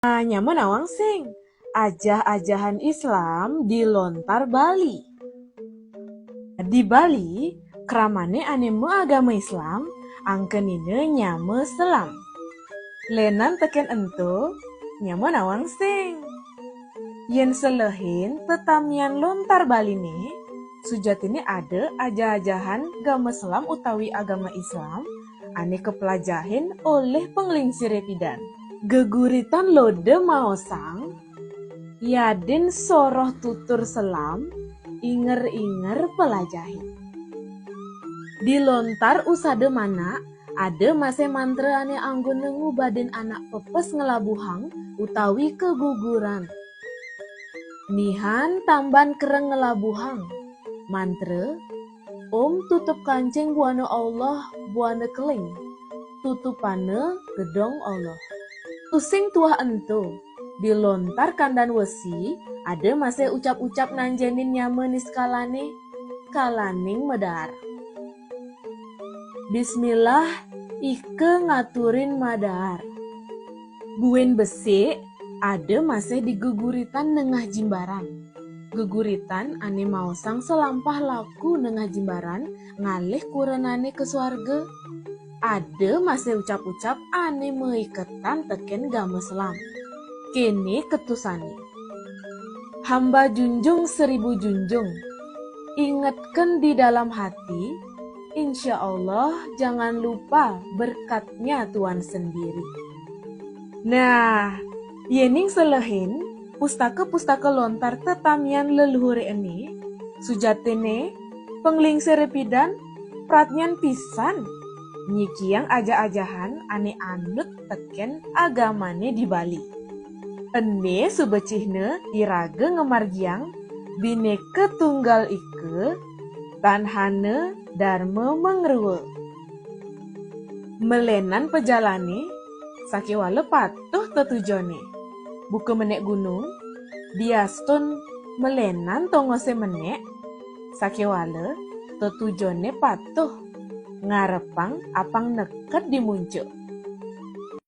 Nyaman awang sing, ajah-ajahan Islam di lontar Bali. Di Bali, keramane anime agama Islam, angkenine nyame selam. Lenan teken ento, nyaman awang sing. Yen selehin tetamian lontar Bali ne, sujatine ada ajah-ajahan gama selam utawi agama Islam, ane kepelajahin oleh penglingsir pidan. Geguritan lode maosang, yaden soroh tutur selam, inger-inger pelajahi. Di lontar usade mana, ada mase mantra ane anggun nengu baden anak pepes ngelabuhang utawi keguguran. Nihan tamban kereng ngelabuhang, mantra, Om tutup kancing buana Allah, buana keling, tutupane gedong Allah. Tusing tuah ento, dilontar kandan wesi, ada masih ucap-ucap nanjenin nyame niskalane, kalaning medar. Bismillah, ike ngaturin madar. Buen besi, ada masih diguguritan nengah jimbaran. Geguritan ane maosang selampah laku nengah jimbaran, ngalih kurenane ke suarga. Ada masih ucap-ucap ane meiketan teken gama selam. Kene ketusane. Hamba junjung 1000 junjung. Ingatkan di dalam hati, insya Allah jangan lupa berkatnya Tuhan sendiri. Nah, yening selehin, pustaka-pustaka lontar tetamian leluhur ini, sujatene, penglingsir pidan, pratnyan pisan, nyikiang aja-ajahan ane anut teken agamane di Bali. Ene subecihne irage ngemargiang bineka tunggal ike tanhane dharma mengruwe. Melenan pejalane sakiwale patuh tetujone. Buka menek gunung diaston melenan tongose menek sakiwale tetujone patuh ngarepang apang neket dimuncul.